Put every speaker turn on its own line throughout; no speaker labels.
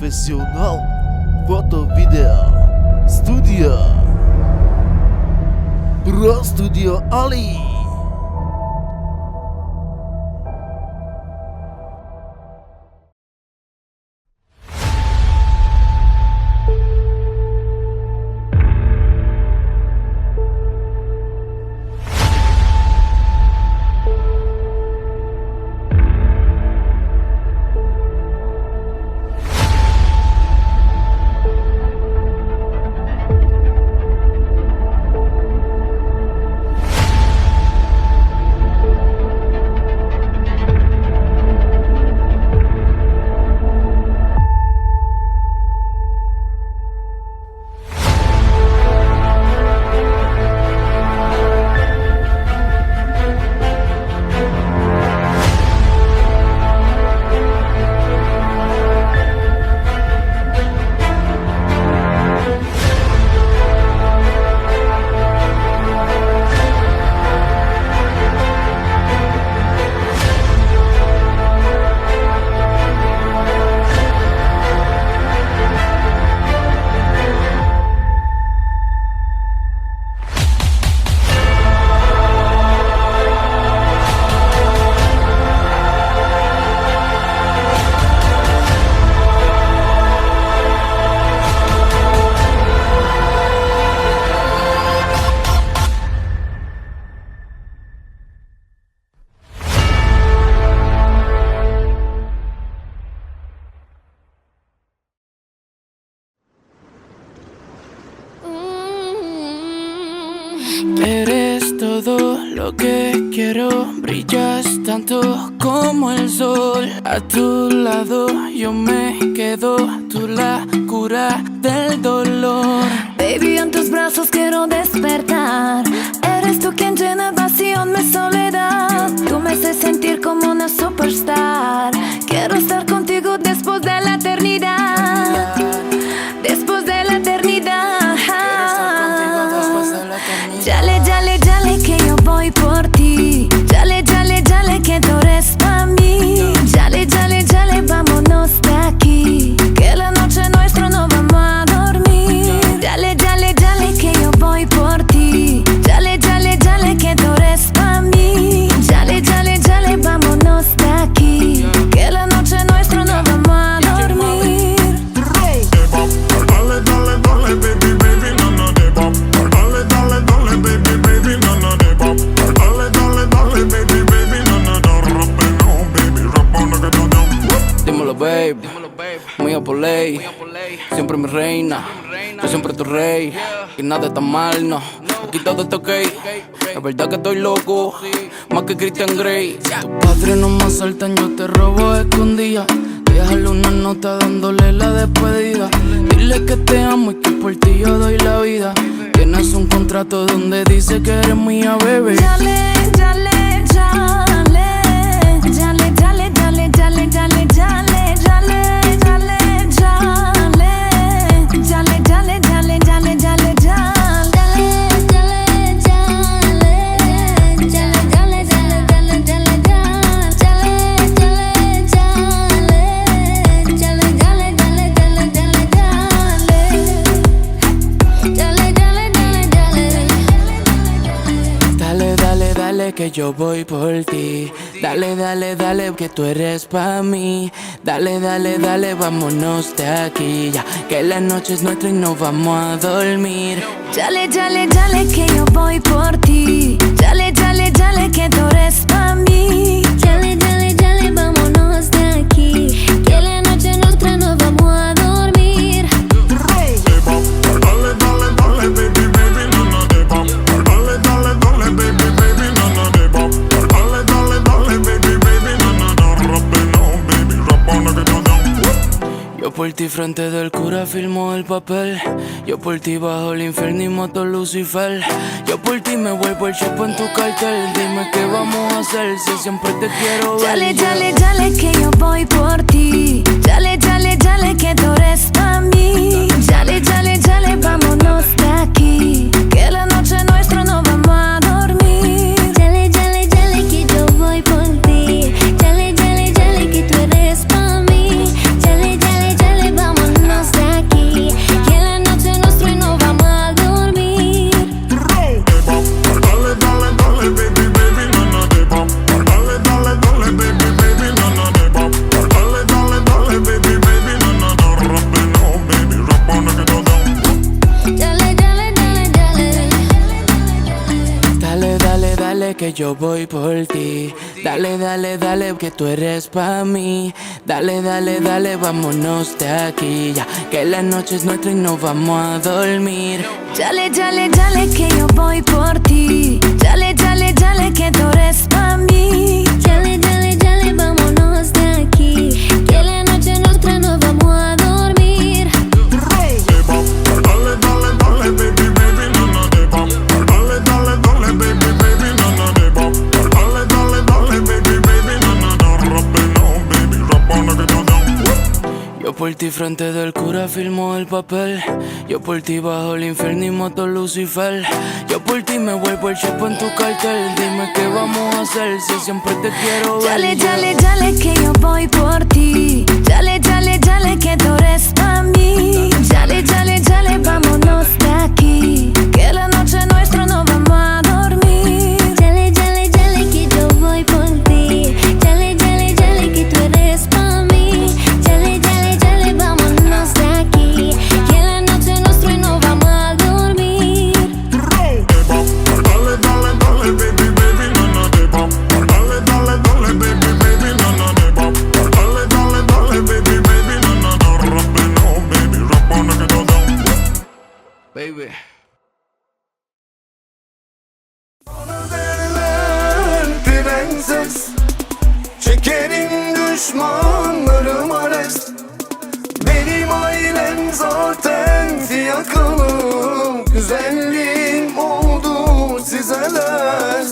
profesional foto video studio Pro Studio Ali.
Eres todo lo que quiero, brillas tanto como el sol. A tu lado yo me quedo, tú la cura del dolor.
Baby, en tus brazos quiero despertar. Eres tú quien llena vacío en mi soledad. Tú me haces sentir como una superstar. Quiero estar contigo después de la eternidad. Después de la eternidad. Jale, jale, jale que yo voy por ti. Jale, jale, jale que tú eres pa' mí. Jale, jale, jale, vámonos de aquí. Que la noche nuestra no vamos a dormir. Jale, jale, jale que yo voy por ti. Jale, jale, jale que tú eres pa' mí. Jale, jale, jale, vámonos de aquí. Que la noche nuestra no vamos a dormir.
Dale, dale, dale, baby, baby, no, no, de pop. Dale, dale, dale, baby, baby, no, no, de pop. Dale, dale, dale, baby, baby, no, no, no, no, baby, no, que no, no.
Dímelo, babe, mía por ley. Siempre mi reina, yo siempre tu rey. Y nada está mal, no, aquí todo está ok. Es verdad que estoy loco, más que Christian Grey. Tus padres no me asaltan, yo te robo escondida. Déjale una nota dándole la despedida. Dile que te amo y que por ti yo doy la vida. Tienes un contrato donde dice que eres mía, bebé.
Jale, jale, jale. Jale, jale, jale, jale, jale, jale. Jale, jale, jale. Jale, jale, jale, jale, jale, jale.
Que yo voy por ti. Dale, dale, dale, que tú eres pa' mí. Dale, dale, dale, vámonos de aquí ya. Que la noche es nuestra y nos vamos a dormir.
Jale, jale, jale, que yo voy por ti. Jale, jale, jale, que tú eres pa' mí. Jale, jale, jale, vámonos de aquí. Que la noche nuestra nos vamos a dormir.
Dale, dale, dale, baby, baby, no, no, de pop. Dale, dale, dale, baby, baby, no, no, de pop. Dale, dale, dale, baby, baby, no, no, no, baby, que no, no.
Yo por ti frente del cura firmo el papel. Yo por ti bajo el infierno y mato a Lucifer. Yo por ti me vuelvo el chip en tu cartel. Dime qué vamos a hacer si siempre te quiero ver.
Jale, jale, jale, que yo voy por ti. Jale, jale, jale, que tú eres pa' mí. Jale, jale, jale, vámonos de aquí. Que la noche nuestra no vamos a dormir. Jale, jale, jale, que yo voy por ti. Jale, jale, jale, que tú eres pa' mí. Jale, jale, jale, vamos.
que yo voy por ti. Dale, dale, dale, que tú eres pa' mí. Dale, dale, dale, vámonos de aquí ya, que la noche es nuestra y nos vamos a dormir.
Dale, dale, dale, que yo voy por ti. Dale, dale, dale, que tú eres pa' mí.
Dale, dale, dale, vámonos de aquí, que la noche nuestra nos vamos a dormir.
Dale, dale, dale, baby, baby, no, no, de bop. Dale, dale, dale, baby, baby, no, no, de bop. Dale, dale, dale, baby, baby, no, no, no, no, baby, rap on the down.
Yo por ti frente del cura firmo el papel. Yo por ti bajo el infierno y moto Lucifer. Yo por ti me vuelvo el chepo en tu cartel. Dime qué vamos a hacer si siempre te quiero ver.
Dale, dale, dale, que yo voy por ti. Dale, dale, dale, que tú eres pa' mí. Dale, dale, dale, vámonos de aquí, que la noche nuestra nos vamos a dormir.
Dale, dale, dale, que yo voy por ti. Dale, dale, dale, que tú eres pa' mí. Dale, dale, dale, vámonos de aquí, que la noche nuestra y nos vamos a dormir.
Dale, dale, dale, baby, baby, no, no, de bop. Dale, dale, dale, baby, baby, no, no, de bop. Dale, dale, dale, baby, baby, no, no, no, baby, rap on the down.
Baby.
Prenses, çekerim düşmanlarım arest. Benim ailem zaten fiyakalı, güzelliğim oldu size ders.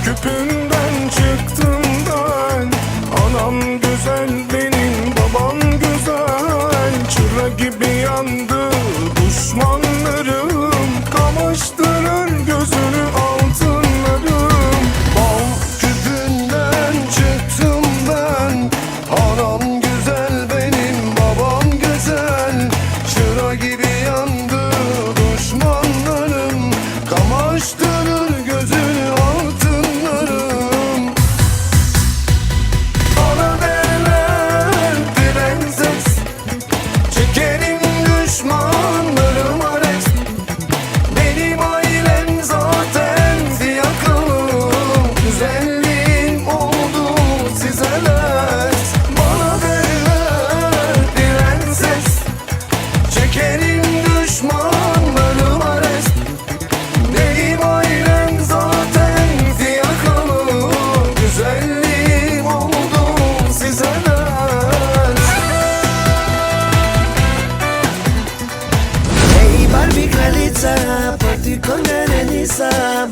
Küpünden çıktım ben. Anam güzel benim, babam güzel. Çıra gibi yandı düşmanlarım. Kamaştırır gözünü altınlarım. Bal küpünden çıktım ben. Anam güzel benim, babam güzel. Çıra gibi yandı düşmanlarım. Kamaştırır gözünü altınlarım. Bana derler prenses, çekerim düşmanlarım arest. Benim ailem zaten fiyakalı, güzelliğim oldu size ders. Bana derler prenses, çekerim düşmanlarım arest. Benim ailem zaten fiyakalı, güzelliğim oldu size ders. Hey Barbie kralica, por ti con Elisa,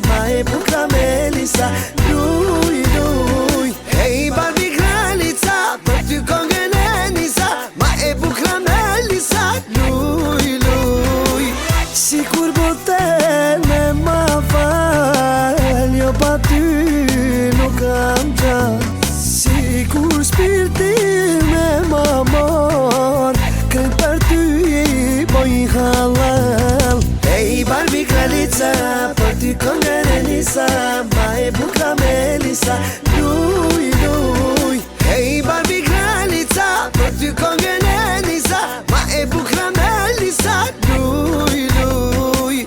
mai buca Melissa, lui lui. Hey Barbie kralica, por ti con Elisa, mai buca Melissa, lui lui. Sigur botele ma voglio battere no cambia. Sigur spirtime ma mor, che per te poi halal. Hey Barbie kralica, por ti con Elisa, mai buca Melissa, lui lui. Hey Barbie kralica, por ti con Elisa, mai buca Melissa, lui lui.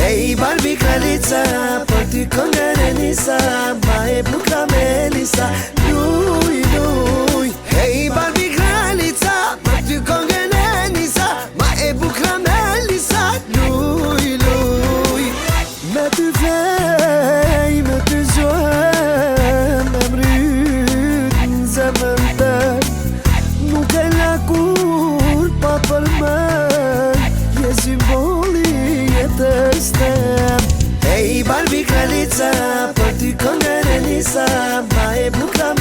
Hey Barbie kralica, por ti con Elisa, mai buca Melissa, lui lui. Hey Barbie kralica, por ti con Elisa, mai buca Melissa, lui lui. Me ty vej, me ty zhoj, me mryt në zemrën tër. Nuk e la kur pa përmend, je simboli jetës tem. Hey Barbie kralica, por ti con Elisa, mai buca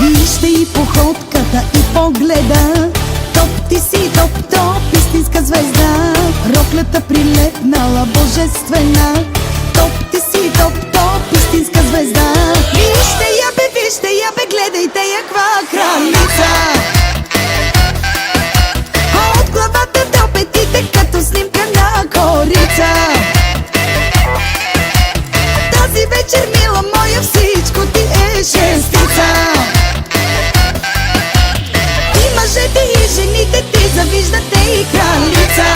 Вижте и походката и погледа. Топ, ти си топ, топ, истинска звезда. Роклята прилепнала божествена. Топ, ти си топ, топ, истинска звезда. Вижте я бе, гледайте я, каква кралица. А от главата до петите, като снимка на корица. Тази вечер, мила моя, всичко ти е шестица. И мъжете и жените ти завиждате и кралица.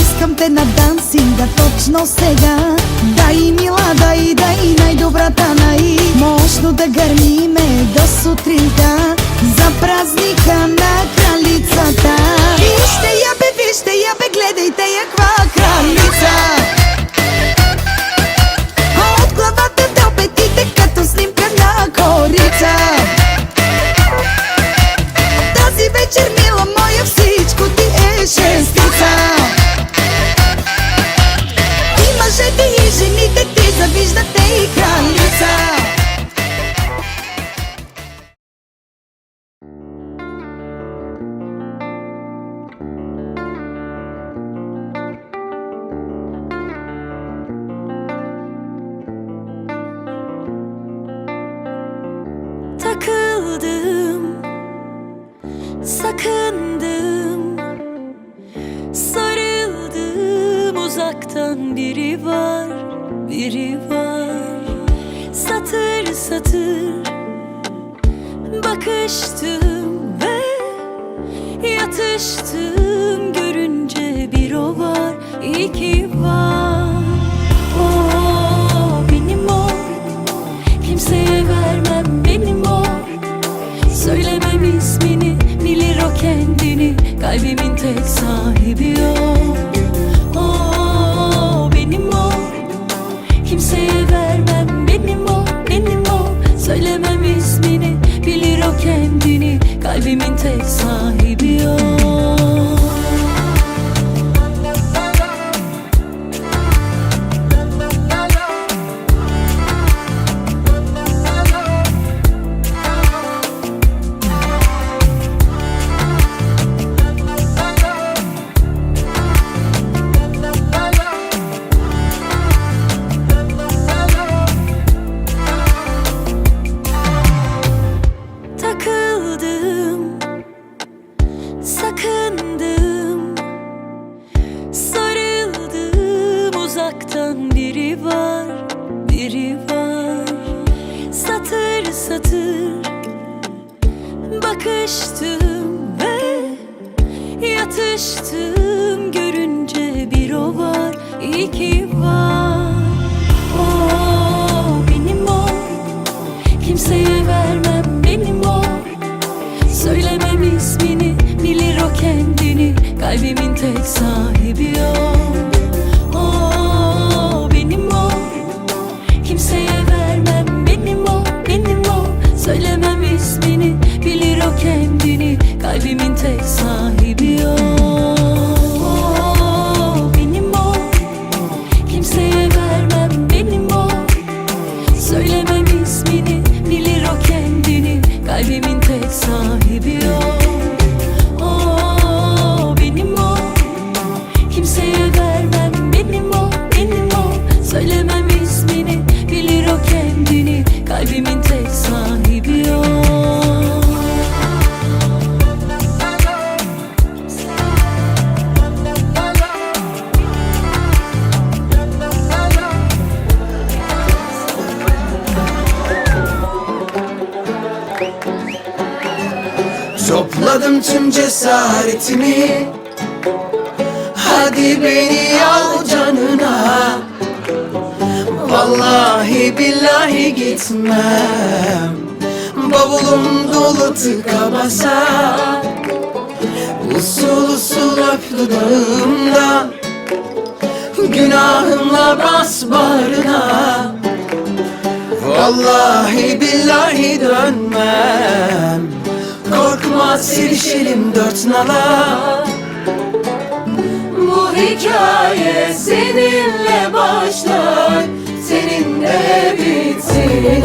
Искам те на дансинга точно сега. Дай, мила, дай, най-добрата най. Мощно да гърмиме до сутринта за празника на кралицата. Вижте я бе, гледайте я, каква кралица. А от главата до петите, като снимка на корица. Тази вечер, мила моя, всичко ти е шестица. И мъжете и жените ти завиждате и кралица.
Takıldım, sakındım, sarıldım, uzaktan biri var, biri var. Satır satır bakıştım ve yatıştım, görünce bir o var, iki var. O benim o, kimseye vermem benim o. Söylemem ismini, bilir o kendini, kalbimin tek sahibi o. O benim o, kimseye vermem benim o, benim o. Söylemem ismini, bilir o kendini, kalbimin tek sahibi o. Takıldım, sakındım, sarıldım, uzaktan biri var, biri var. Satır satır bakıştım ve yatıştım, görünce bir o var, iki var. O benim o, kimseye vermem benim o. Söylemem ismini, bilir o kendini, kalbimin tek sahibi o. O benim o, kimseye vermem benim o, benim o. Söylemem ismini, bilir o kendini, kalbimin tek sahibi o. O benim o, kimseye vermem benim o. Söylemem ismini, bilir o kendini, kalbimin tek sahibi o. O benim o, kimseye vermem benim o, benim o. Söylemem ismini, bilir o kendini, kalbimin tek sahibi o.
Topladım tüm cesaretimi, hadi beni al canına. Vallahi billahi gitmem, bavulum dolu tıka basa. Usul usul öp dudağımdan, günahımla bas bağrına. Vallahi billahi dönmem. Korkma sevişelim dört nala.
Bu hikaye seninle başlar, seninle bitsin.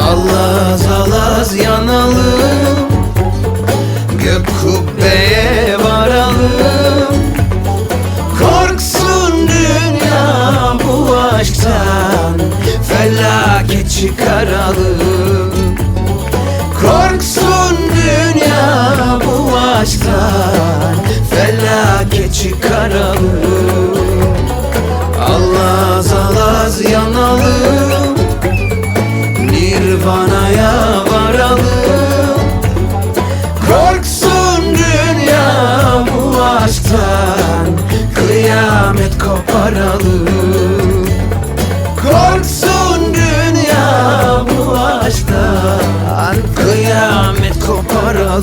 Alaz alaz yanalım, gök kubbeye varalım. Korksun dünya bu aşktan, felaket çıkaralım. Korksun dünya bu aşktan, felaket çıkaralım. Alaz alaz yanalım, Nirvana'ya varalım. Korksun dünya bu aşktan, kıyamet koparalım. Korksun dünya bu aşktan, kıyamet koparalım.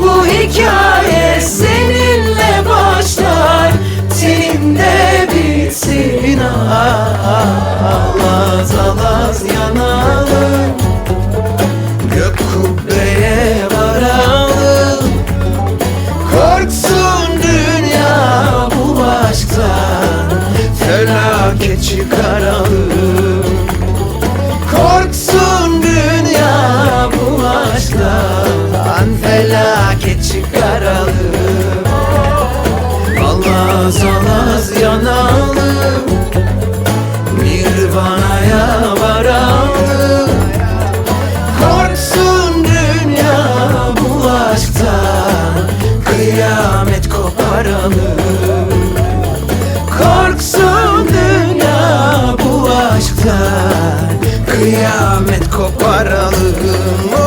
Bu hikaye seninle başlar, seninle bitsin. Alaz alaz yanalım, gök kubbeye varalım. Korksun dünya bu aşktan, felaket çıkaralım. Korksun dünya bu aşktan, felaket çıkaralım. Alaz alaz yanalım, Nirvana'ya varalım. Korksun dünya bu aşktan, kıyamet koparalım. Korksun dünya bu aşktan, kıyamet koparalım.